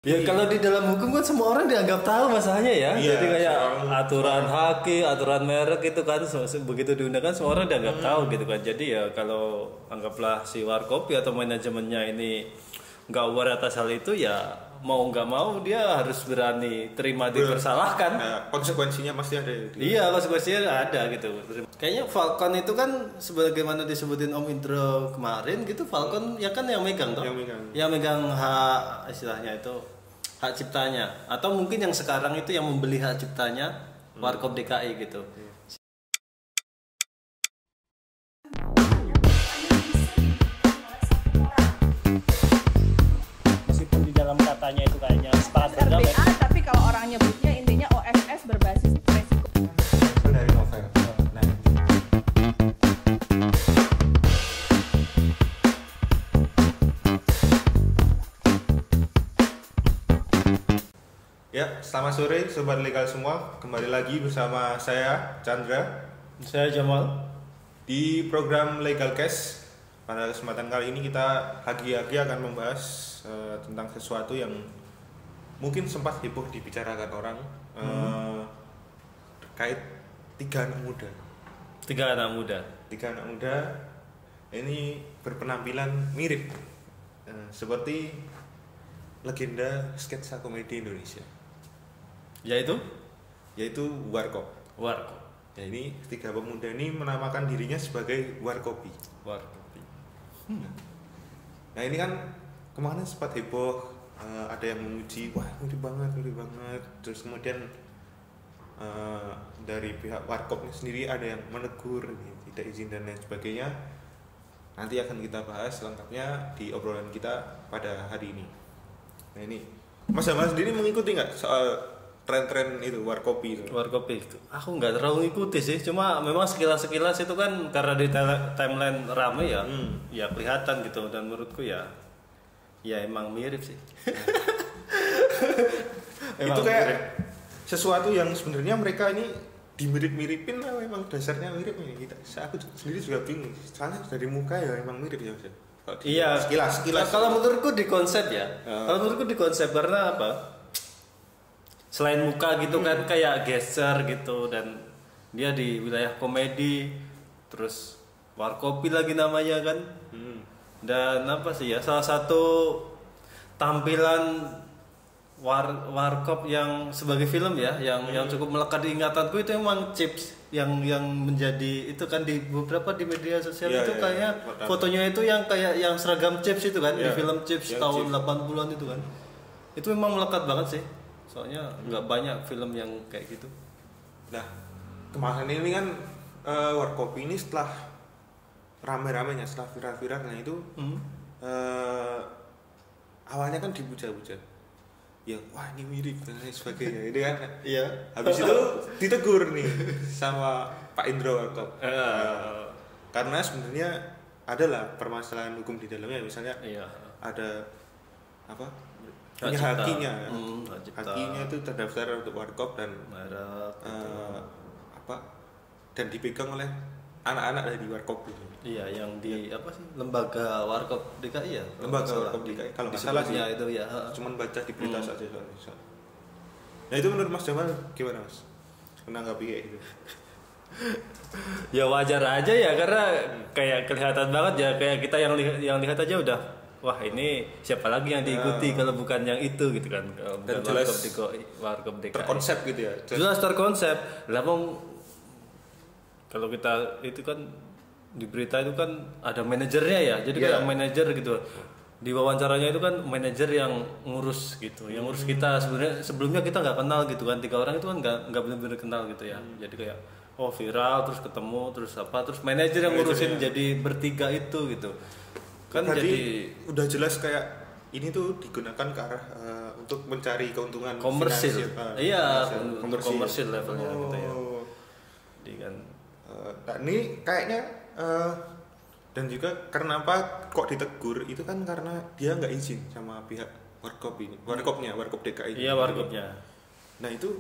Ya kalau di dalam hukum kan semua orang dianggap tahu masalahnya ya. Iya, Jadi kayak soal- aturan haki, aturan merek itu kan begitu diundangkan semua orang dianggap tahu gitu kan. Jadi ya kalau anggaplah si Warkopi atau manajemennya ini nggak aware atas hal itu ya mau nggak mau dia harus berani terima dipersalahkan. Nah, konsekuensinya pasti ada. Iya, konsekuensinya ada gitu. Kayaknya Falcon itu kan sebagaimana disebutin Om Indro kemarin gitu, Falcon ya kan yang megang toh. Yang megang hak istilahnya itu hak ciptanya, atau mungkin yang sekarang itu yang membeli hak ciptanya Warkop DKI gitu. Meskipun di dalam katanya itu kayaknya sepakat berdamai. RBA, tapi kalau orang nyebutnya intinya OSS berbasis resiko. Dari novel. Nah, ya, selamat sore sobat legal semua. Kembali lagi bersama saya Chandra Saya Jamal. di program Legal Case. Pada kesempatan kali ini kita lagi-lagi akan membahas tentang sesuatu yang mungkin sempat heboh dibicarakan orang terkait tiga anak muda. Tiga anak muda. Tiga anak muda ini berpenampilan mirip seperti legenda sketsa komedi Indonesia, Yaitu yaitu Warkop. Warkop. Ya, ini tiga pemuda ini menamakan dirinya sebagai Warkopi. Warkopi. Nah ini kan kemarin sempat heboh, ada yang memuji, wah mirip banget, mirip banget. Terus kemudian dari pihak Warkopnya sendiri ada yang menegur, tidak izin dan lain sebagainya. Nanti akan kita bahas lengkapnya di obrolan kita pada hari ini. Nah ini, Mas Jamal sendiri mengikuti nggak soal tren-tren itu Warkopi itu? Warkopi itu aku nggak terlalu ikuti sih, cuma memang sekilas itu kan karena di timeline rame ya, ya kelihatan gitu, dan menurutku ya emang mirip sih. Itu kayak sesuatu yang sebenarnya mereka ini dimirip-miripin lah, memang dasarnya mirip nih kita. Aku sendiri juga bingung, soalnya dari muka ya emang mirip ya Mas. Iya, sekilas. Kalau menurutku di konsep ya, kalau menurutku di konsep karena apa? Selain muka gitu kan kayak geser gitu, dan dia di wilayah komedi, terus Warkopi lagi namanya kan. Dan apa sih ya, salah satu tampilan Warkop yang sebagai film ya, yang cukup melekat di ingatanku itu emang Chips yang menjadi itu kan di beberapa di media sosial Iya, itu iya, kayaknya iya. fotonya itu yang kayak yang seragam Chips itu kan, di Iya, film Chips yang tahun Chips. 80-an itu kan. Itu memang melekat banget sih. Soalnya nggak banyak film yang kayak gitu. Nah, kemarin ini kan Warkopi ini setelah rame-ramenya, setelah viral-viralnya itu awalnya kan dipuja-puja. Ya, wah ini mirip dan lain sebagainya. Ini kan. Iya. Habis itu ditegur nih sama Pak Indro Warkop. Karena sebenarnya adalah permasalahan hukum di dalamnya, misalnya Iya. ada apa? Hak Punya cipta. hakinya. Hak cipta. Hakinya itu terdaftar untuk Warkop dan Merek gitu. apa? Dan dipegang oleh anak-anak dari Warkop itu. Iya, yang di apa sih, lembaga Warkop DKI ya? Lembaga Warkop DKI, kalau nggak salah sih. itu ya. Cuman baca di berita saja soalnya. Nah itu menurut Mas Jamal gimana Mas? Menanggapi kayak gitu? Ya wajar aja ya, karena kayak kelihatan banget ya, kayak kita yang lihat aja udah, wah ini siapa lagi yang diikuti kalau bukan yang itu gitu kan. Kalau Dan bukan jelas Warkop DKI. Terkonsep gitu ya. Jelas terkonsep. Lah kalau kita itu kan di berita itu kan ada manajernya ya, jadi kayak manajer gitu. Di wawancaranya itu kan manajer yang ngurus gitu, yang ngurus kita. Sebenarnya sebelumnya kita nggak kenal gitu kan, 3 orang itu kan nggak benar-benar kenal gitu ya. Jadi kayak oh viral, terus ketemu, terus apa, terus manajer yang ngurusin jadi bertiga itu gitu. Kan berarti jadi udah jelas kayak ini tuh digunakan ke arah untuk mencari keuntungan komersil. finansial. Iya, untuk komersil levelnya gitu ya. Oh. Jadi kan Nah ini kayaknya dan juga kenapa kok ditegur itu kan karena dia nggak izin sama pihak Warkop ini, Warkop DKI. iya Warkopnya. Nah itu,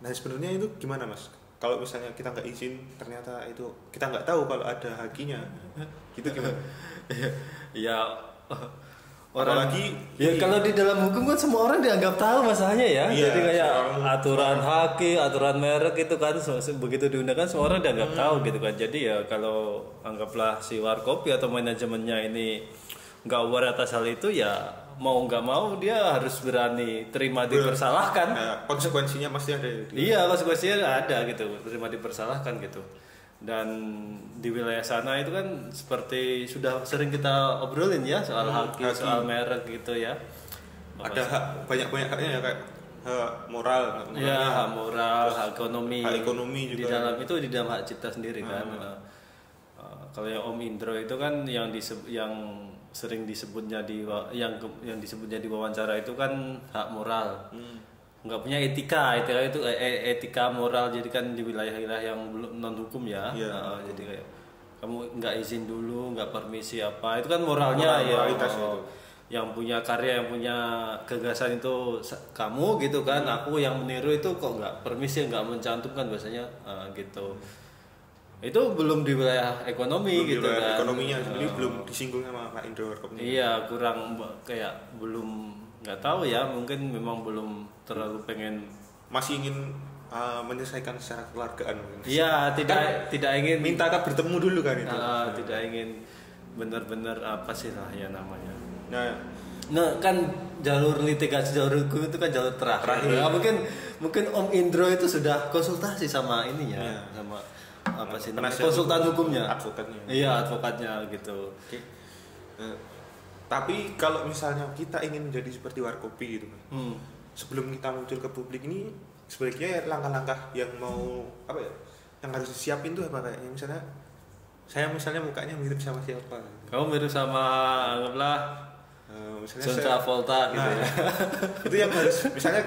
nah sebenarnya itu gimana Mas? Kalau misalnya kita nggak izin, ternyata itu kita nggak tahu kalau ada hakinya, gitu gimana? Ya Apalagi ya kalau di dalam hukum kan semua orang dianggap tahu masalahnya ya. Iya, Jadi kayak semua aturan haki, aturan merek itu kan begitu diundangkan semua orang dianggap tahu gitu kan. Jadi ya kalau anggaplah si Warkopi atau manajemennya ini nggak aware atas hal itu ya mau nggak mau dia harus berani terima dipersalahkan. Konsekuensinya pasti ada. Iya, konsekuensinya ada gitu, terima dipersalahkan gitu. Dan di wilayah sana itu kan seperti sudah sering kita obrolin ya soal haki, soal merek gitu ya. Ada hak, banyak haknya ya kayak hak moral, Ya, hak moral, hak ekonomi. hak ekonomi juga. Di dalam itu di dalam hak cipta sendiri kan. Kalau yang Om Indro itu kan yang sering disebutnya yang disebutnya di wawancara itu kan hak moral. Nggak punya etika itu etika moral, jadi kan di wilayah-wilayah yang belum non hukum ya. Jadi kayak kamu nggak izin dulu, nggak permisi apa, itu kan moralnya moralitas itu. Yang punya karya, yang punya gagasan itu kamu gitu kan. Aku yang meniru itu kok nggak permisi, nggak mencantumkan biasanya gitu. Itu belum di wilayah ekonomi gitu kan. Ekonominya sendiri belum disinggung sama Pak Indro Warkop ini. Iya, kurang kayak belum, nggak tahu ya, mungkin memang belum terlalu pengen, Masih ingin menyelesaikan secara keluargaan. iya, tidak ingin Minta bertemu dulu kan itu. tidak ingin benar-benar apa sih lah ya namanya. Nah, Kan jalur litigasi, jalur hukum itu kan jalur terakhir. Terakhir. Ya, mungkin Om Indro itu sudah konsultasi sama ininya, Iya. sama apa sih namanya, penasihat konsultan hukum, hukumnya. advokatnya. Iya, advokatnya gitu. Oke. Tapi kalau misalnya kita ingin menjadi seperti Warkopi gitu, sebelum kita muncul ke publik ini, sebaiknya langkah-langkah yang mau apa ya, yang harus disiapin tuh apa, kayaknya misalnya saya mukanya mirip sama siapa? Kamu mirip sama anggaplah Misalnya John Travolta gitu ya. Itu yang harus, misalnya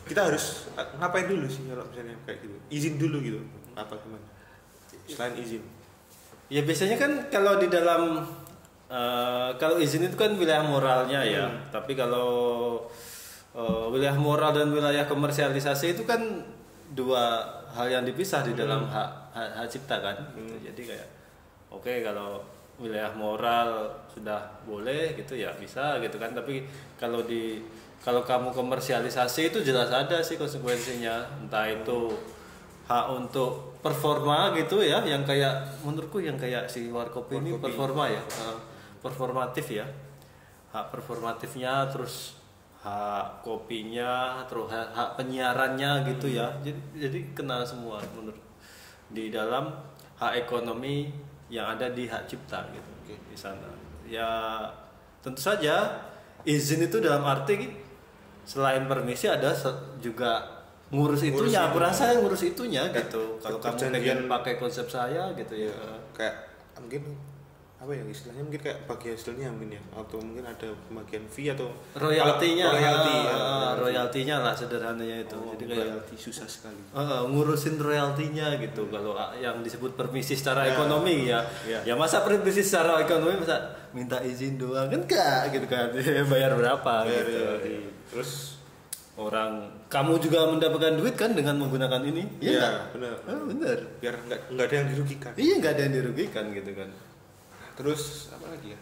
kita harus ngapain dulu sih kalau misalnya kayak gitu? Izin dulu gitu, apa gimana? Selain izin. Ya biasanya kan kalau di dalam kalau izin itu kan wilayah moralnya ya. Tapi kalau wilayah moral dan wilayah komersialisasi itu kan dua hal yang dipisah di dalam hak cipta kan. Gitu. Jadi kayak oke, kalau wilayah moral sudah boleh gitu ya bisa gitu kan. Tapi kalau kamu komersialisasi itu jelas ada sih konsekuensinya. Entah itu hak untuk performa gitu ya, yang kayak menurutku yang kayak si Warkopi ini performa ya, performatif ya, hak performatifnya, terus hak kopinya, terus hak penyiarannya gitu ya. Jadi kena semua menurut di dalam hak ekonomi yang ada di hak cipta gitu di sana. Ya tentu saja izin itu dalam arti selain permisi ada juga ngurus itunya, aku rasa ngurus itunya gitu. Kalau kamu pengen pakai konsep saya gitu ya. Kayak mungkin apa ya istilahnya, mungkin kayak bagian hasilnya mungkin ya, atau mungkin ada bagian fee atau royaltinya, royaltinya lah sederhananya itu. Jadi kayak royalti susah sekali. Ngurusin royaltinya gitu. Kalau yang disebut permisi secara ekonomi ya, ya masa permisi secara ekonomi masa minta izin doang kan enggak gitu kan, bayar berapa gitu. Terus orang kamu juga mendapatkan duit kan dengan menggunakan ini, iya benar. Benar. Biar nggak ada yang dirugikan. Iya, nggak ada yang dirugikan gitu kan. Terus apa lagi ya?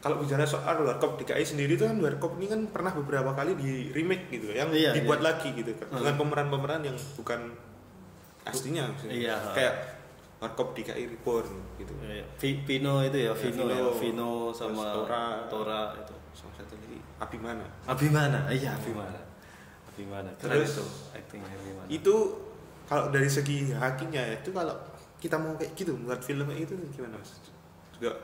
Kalau bicara soal Warkop DKI sendiri itu kan, Warkop ini kan pernah beberapa kali di remake gitu, yang dibuat lagi gitu kan, dengan pemeran-pemeran yang bukan aslinya, Iya. Kayak Warkop DKI Reborn gitu. Vino itu ya, Vino, Vino sama Tora itu. Sama satu lagi Abimana. Iya Abimana. Keren Terus itu actingnya Abimana. Itu kalau dari segi hakinya itu, kalau kita mau kayak gitu buat filmnya itu gimana Mas? Juga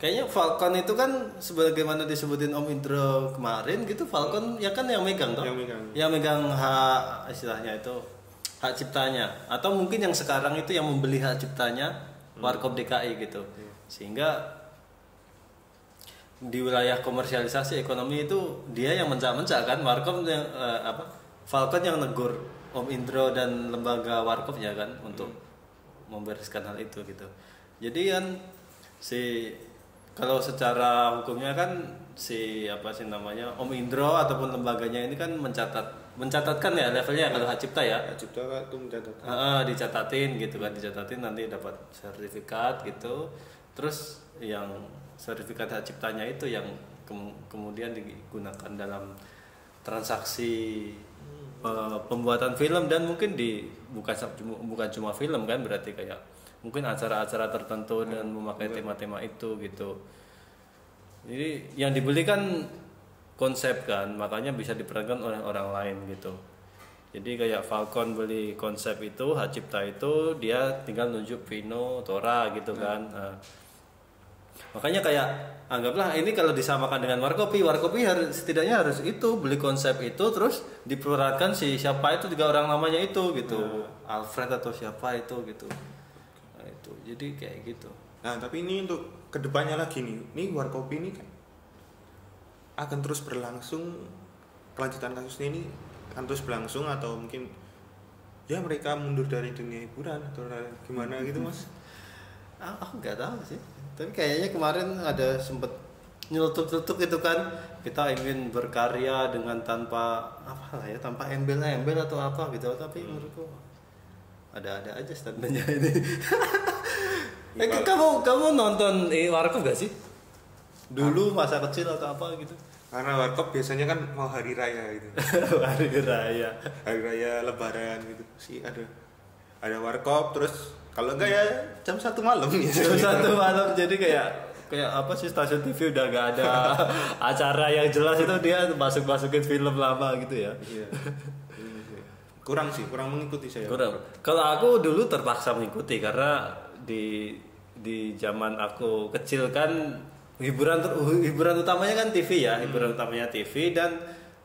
kayaknya Falcon itu kan sebagaimana disebutin Om Indro kemarin gitu, Falcon ya kan yang megang toh. Yang megang hak istilahnya itu hak ciptanya, atau mungkin yang sekarang itu yang membeli hak ciptanya Warkop DKI gitu. Sehingga di wilayah komersialisasi ekonomi itu dia yang mencak-mencak kan, Warkop yang Falcon yang negur Om Indro dan lembaga Warkopnya kan untuk membereskan hal itu gitu. Jadi kan kalau secara hukumnya kan Om Indro ataupun lembaganya ini kan mencatatkan ya levelnya kalau hak cipta ya. hak cipta itu mencatat. Dicatatin gitu kan, dicatatin nanti dapat sertifikat gitu. Terus yang sertifikat hak ciptanya itu yang kemudian digunakan dalam transaksi pembuatan film, dan mungkin bukan cuma film kan, berarti kayak mungkin acara-acara tertentu dan memakai tema-tema itu gitu. Jadi yang dibeli kan konsep kan, makanya bisa diperankan oleh orang lain gitu. Jadi kayak Falcon beli konsep itu, hak cipta itu, dia tinggal nunjuk Vino, Tora gitu kan. Nah, makanya kayak anggaplah ini kalau disamakan dengan Warkopi setidaknya harus itu beli konsep itu, terus diperankan si siapa itu 3 orang namanya itu gitu. Alfred atau siapa itu gitu. Nah, itu. Jadi kayak gitu. Nah, tapi ini untuk kedepannya lagi nih. Ini Warkopi ini kan akan terus berlangsung, kelanjutan kasusnya ini akan terus berlangsung atau mungkin ya mereka mundur dari dunia hiburan atau gimana gitu, Mas? Aku nggak tahu sih. Tapi kayaknya kemarin ada sempet nyelutuk-nyelutuk itu kan, kita ingin berkarya dengan tanpa apa lah ya, tanpa embel-embel atau apa gitu. Tapi menurutku ada aja statementnya ini. Kamu nonton Warkop gak sih? Dulu masa kecil atau apa gitu? Karena Warkop biasanya kan mau hari raya gitu. Hari raya Lebaran gitu sih, ada Warkop, terus kalau enggak ya jam 1 malam ya. Jam 1 malam, jadi kayak apa sih, stasiun TV udah gak ada acara yang jelas, itu dia masukin film lama gitu ya. Iya. Kurang mengikuti saya. Kurang. Kalau aku dulu terpaksa mengikuti karena di zaman aku kecil kan hiburan utamanya kan TV ya, hiburan utamanya TV, dan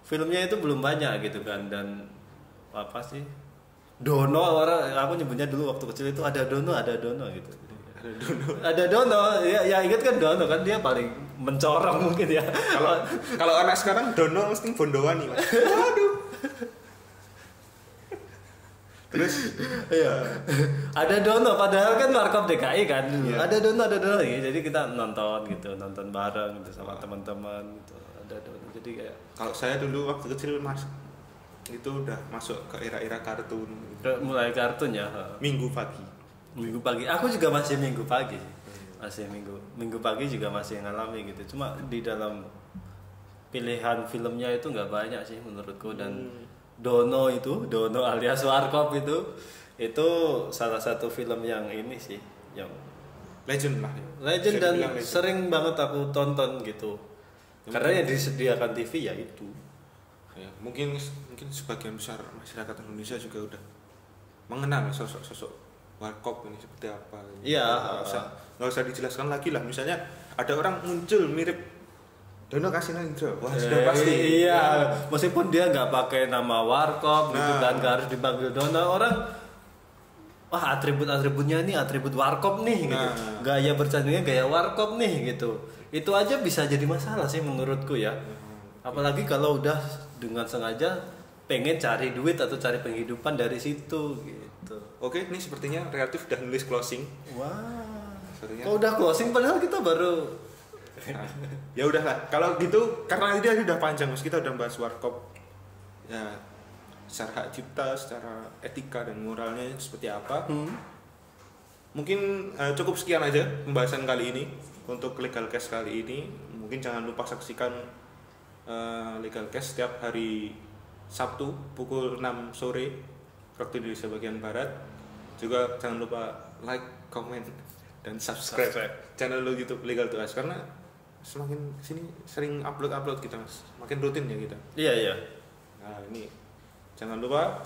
filmnya itu belum banyak gitu kan. Dan apa sih, Dono, aku nyebutnya dulu waktu kecil itu ada Dono gitu. Ada Dono, ya ingat kan Dono kan, dia paling mencorong mungkin ya. Kalau anak sekarang Dono mesti Bondowani, Mas. Waduh. Terus iya. Ada Dono, padahal kan Warkop DKI kan. Iya. Ada Dono ya. Jadi kita nonton bareng gitu sama teman-teman gitu. Ada Dono. Jadi kayak kalau saya dulu waktu kecil itu udah masuk ke era-era kartun. Mulai kartun ya. Minggu pagi. Aku juga masih Minggu pagi sih. Masih Minggu pagi juga masih ngalami gitu. Cuma di dalam pilihan filmnya itu nggak banyak sih menurutku. Dan Dono alias Warkop itu salah satu film yang ini sih, yang legend lah. Legend dan sering banget aku tonton gitu. Karena yang disediakan TV ya itu. Ya, mungkin sebagian besar masyarakat Indonesia juga udah mengenal sosok Warkop ini seperti apa. Iya. Nggak usah dijelaskan lagi lah. Misalnya ada orang muncul mirip Dono Kasino, wah sudah pasti. Iya, meskipun dia nggak pakai nama Warkop gitu kan, nggak harus dipanggil Dono, orang wah atribut-atributnya ini atribut Warkop nih gitu. Gaya bercandanya gaya Warkop nih gitu. Itu aja bisa jadi masalah sih menurutku ya. Apalagi kalau udah dengan sengaja pengen cari duit atau cari penghidupan dari situ gitu. Oke, ini sepertinya Kreatif udah nulis closing. Wah. Kok udah closing padahal kita baru ya udahlah, kalau gitu karena dia sudah panjang, Mas, kita udah bahas Warkop ya, secara hak cipta, secara etika dan moralnya seperti apa. Mungkin cukup sekian aja pembahasan kali ini untuk Legal Cast kali ini. Mungkin jangan lupa saksikan Legal Cast setiap hari Sabtu pukul 6 sore waktu Indonesia bagian Barat. Juga jangan lupa like, comment, dan subscribe channel YouTube Legal to Us, karena semakin sini sering upload kita, Mas, makin rutin ya kita. Iya. Nah, ini jangan lupa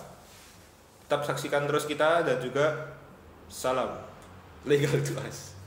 tetap saksikan terus kita, dan juga salam Legal to Us.